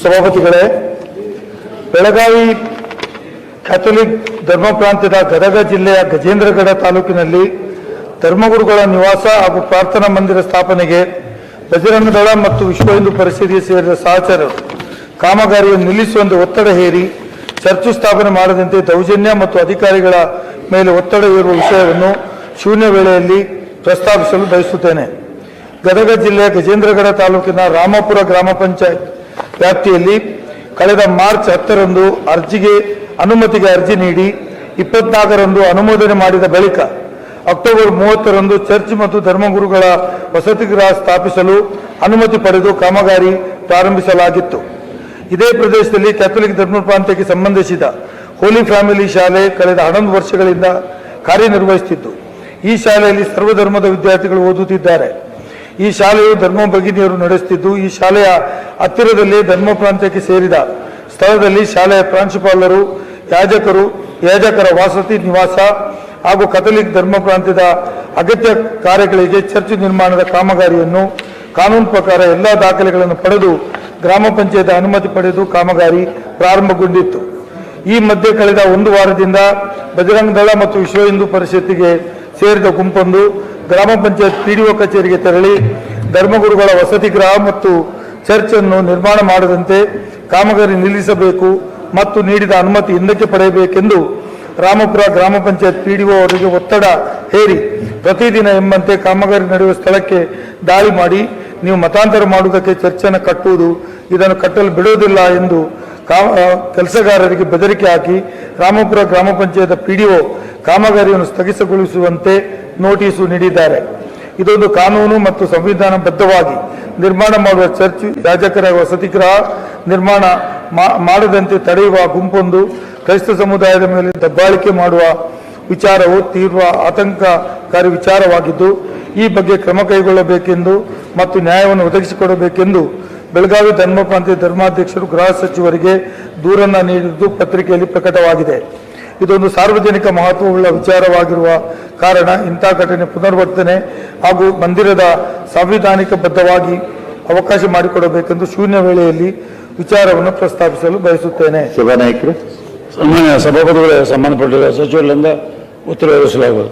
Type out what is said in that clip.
ಸಭಾಪತಿಗಳೇ, Belagavi Catholic ಧರ್ಮ ಪ್ರಾಂತ್ಯದ ಗದಗ ಜಿಲ್ಲೆಯ ಗಜೇಂದ್ರಗಡ ತಾಲೂಕಿನಲ್ಲಿ ಧರ್ಮಗುರುಗಳ ನಿವಾಸ ಹಾಗೂ ಪ್ರಾರ್ಥನಾ ಮಂದಿರ ಸ್ಥಾಪನೆಗೆ ಬಜರಂಗ ದಳ ಮತ್ತು ವಿಶ್ವ ಹಿಂದೂ ಪರಿಷತ್ಗೆ ಸೇರಿದ ಸಹಚರರು ಕಾಮಗಾರಿಯನ್ನು ನಿಲ್ಲಿಸುವಂತೆ ಒತ್ತಡ ಹೇರಿ ಚರ್ಚು ಸ್ಥಾಪನೆ ಮಾಡದಂತೆ ದೌರ್ಜನ್ಯ ಮತ್ತು ಅಧಿಕಾರಿಗಳ ಮೇಲೆ ಒತ್ತಡ ಹೇರುವ ವಿಷಯವನ್ನು ಶೂನ್ಯ ವೇಳೆಯಲ್ಲಿ ಪ್ರಸ್ತಾಪಿಸಲು ಬಯಸುತ್ತೇನೆ. ಗದಗ ಜಿಲ್ಲೆಯ ಗಜೇಂದ್ರಗಡ ತಾಲೂಕಿನ ರಾಮಪುರ ಗ್ರಾಮ ಪಂಚಾಯತ್ ವ್ಯಾಪ್ತಿಯಲ್ಲಿ ಕಳೆದ ಮಾರ್ಚ್ 10ರಂದು ಅನುಮತಿಗೆ ಅರ್ಜಿ ನೀಡಿ 24ರಂದು ಅನುಮೋದನೆ ಮಾಡಿದ ಬಳಿಕ ಅಕ್ಟೋಬರ್ 30ರಂದು ಚರ್ಚ್ ಮತ್ತು ಧರ್ಮಗುರುಗಳ ವಸತಿ ಗೃಹ ಸ್ಥಾಪಿಸಲು ಅನುಮತಿ ಪಡೆದು ಕಾಮಗಾರಿ ಪ್ರಾರಂಭಿಸಲಾಗಿತ್ತು. ಇದೇ ಪ್ರದೇಶದಲ್ಲಿ ಕ್ಯಾಥೋಲಿಕ್ ಧರ್ಮ ಪ್ರಾಂತ್ಯಕ್ಕೆ ಸಂಬಂಧಿಸಿದ ಹೋಲಿ ಫ್ಯಾಮಿಲಿ ಶಾಲೆ ಕಳೆದ 11 ವರ್ಷಗಳಿಂದ ಕಾರ್ಯನಿರ್ವಹಿಸುತ್ತಿದ್ದು, ಈ ಶಾಲೆಯಲ್ಲಿ ಸರ್ವಧರ್ಮದ ವಿದ್ಯಾರ್ಥಿಗಳು ಓದುತ್ತಿದ್ದಾರೆ. ಈ ಶಾಲೆಯು ಧರ್ಮ ಭಗಿನಿಯರು ನಡೆಸುತ್ತಿದ್ದು, ಈ ಶಾಲೆಯ ಹತ್ತಿರದಲ್ಲಿ ಧರ್ಮ ಪ್ರಾಂತ್ಯಕ್ಕೆ ಸೇರಿದ ಸ್ಥಳದಲ್ಲಿ ಶಾಲೆಯ ಪ್ರಾಂಶುಪಾಲರು, ಯಾಜಕರ ವಸತಿ ನಿವಾಸ ಹಾಗೂ ಕ್ಯಾಥೋಲಿಕ್ ಧರ್ಮ ಪ್ರಾಂತ್ಯದ ಅಗತ್ಯ ಕಾರ್ಯಗಳಿಗೆ ಚರ್ಚ್ ನಿರ್ಮಾಣದ ಕಾಮಗಾರಿಯನ್ನು ಕಾನೂನು ಪ್ರಕಾರ ಎಲ್ಲ ದಾಖಲೆಗಳನ್ನು ಪಡೆದು ಗ್ರಾಮ ಪಂಚಾಯತ್ ಅನುಮತಿ ಪಡೆದು ಕಾಮಗಾರಿ ಪ್ರಾರಂಭಗೊಂಡಿತ್ತು. ಈ ಮಧ್ಯೆ ಕಳೆದ 1 ವಾರದಿಂದ ಬಜರಂಗ ದಳ ಮತ್ತು ವಿಶ್ವ ಹಿಂದೂ ಪರಿಷತ್ತಿಗೆ ಸೇರಿದ ಗುಂಪೊಂದು ಗ್ರಾಮ ಪಂಚಾಯತ್ ಪಿಡಿಒ ಕಚೇರಿಗೆ ತೆರಳಿ ಧರ್ಮಗುರುಗಳ ವಸತಿ ಗೃಹ ಮತ್ತು ಚರ್ಚ್ ಅನ್ನು ನಿರ್ಮಾಣ ಮಾಡದಂತೆ ಕಾಮಗಾರಿ ನಿಲ್ಲಿಸಬೇಕು ಮತ್ತು ನೀಡಿದ ಅನುಮತಿ ಹಿಂದಕ್ಕೆ ಪಡೆಯಬೇಕೆಂದು ರಾಮಪುರ ಗ್ರಾಮ ಪಂಚಾಯತ್ ಪಿಡಿಒ ಅವರಿಗೆ ಒತ್ತಡ ಹೇರಿ ಪ್ರತಿದಿನ ಎಂಬಂತೆ ಕಾಮಗಾರಿ ನಡೆಯುವ ಸ್ಥಳಕ್ಕೆ ದಾಳಿ ಮಾಡಿ, ನೀವು ಮತಾಂತರ ಮಾಡುವುದಕ್ಕೆ ಚರ್ಚನ್ನು ಕಟ್ಟುವುದು, ಇದನ್ನು ಕಟ್ಟಲು ಬಿಡುವುದಿಲ್ಲ ಎಂದು ಕೆಲಸಗಾರರಿಗೆ ಬೆದರಿಕೆ ಹಾಕಿ ರಾಮಪುರ ಗ್ರಾಮ ಪಂಚಾಯತ್ ಪಿಡಿಒ ಕಾಮಗಾರಿಯನ್ನು ಸ್ಥಗಿತಗೊಳಿಸುವಂತೆ ನೋಟಿಸು ನೀಡಿದ್ದಾರೆ. ಇದೊಂದು ಕಾನೂನು ಮತ್ತು ಸಂವಿಧಾನಬದ್ಧವಾಗಿ ನಿರ್ಮಾಣ ಮಾಡುವ ಚರ್ಚ್ ಯಾಜಕರ ವಸತಿ ಗೃಹ ನಿರ್ಮಾಣ ಮಾಡದಂತೆ ತಡೆಯುವ ಗುಂಪೊಂದು ಕ್ರೈಸ್ತ ಸಮುದಾಯದ ಮೇಲೆ ದಬ್ಬಾಳಿಕೆ ಮಾಡುವ ವಿಚಾರವು ತೀವ್ರ ಆತಂಕಕಾರಿ ವಿಚಾರವಾಗಿದ್ದು, ಈ ಬಗ್ಗೆ ಕ್ರಮ ಕೈಗೊಳ್ಳಬೇಕೆಂದು ಮತ್ತು ನ್ಯಾಯವನ್ನು ಒದಗಿಸಿಕೊಡಬೇಕೆಂದು ಬೆಳಗಾವಿ ಧರ್ಮ ಪ್ರಾಂತ್ಯ ಧರ್ಮಾಧ್ಯಕ್ಷರು ಗೃಹ ಸಚಿವರಿಗೆ ದೂರನ್ನು ನೀಡಿದ್ದು ಪತ್ರಿಕೆಯಲ್ಲಿ ಪ್ರಕಟವಾಗಿದೆ. ಇದೊಂದು ಸಾರ್ವಜನಿಕ ಮಹತ್ವವುಳ್ಳ ವಿಚಾರವಾಗಿರುವ ಕಾರಣ ಇಂಥ ಘಟನೆ ಪುನರಾವರ್ತನೆ ಹಾಗೂ ಮಂದಿರದ ಸಾಂವಿಧಾನಿಕ ಬದ್ಧವಾಗಿ ಅವಕಾಶ ಮಾಡಿಕೊಡಬೇಕೆಂದು ಶೂನ್ಯ ವೇಳೆಯಲ್ಲಿ ವಿಚಾರವನ್ನು ಪ್ರಸ್ತಾಪಿಸಲು ಬಯಸುತ್ತೇನೆ. ಸಭಾನಾಯಕರು, ಸಾಮಾನ್ಯ ಸಭಾಪತಿಗಳ ಸಂಬಂಧಪಟ್ಟಿರುವ ಸಚಿವರಿಂದ ಉತ್ತರ ಒದಗಿಸಲಾಗುವುದು.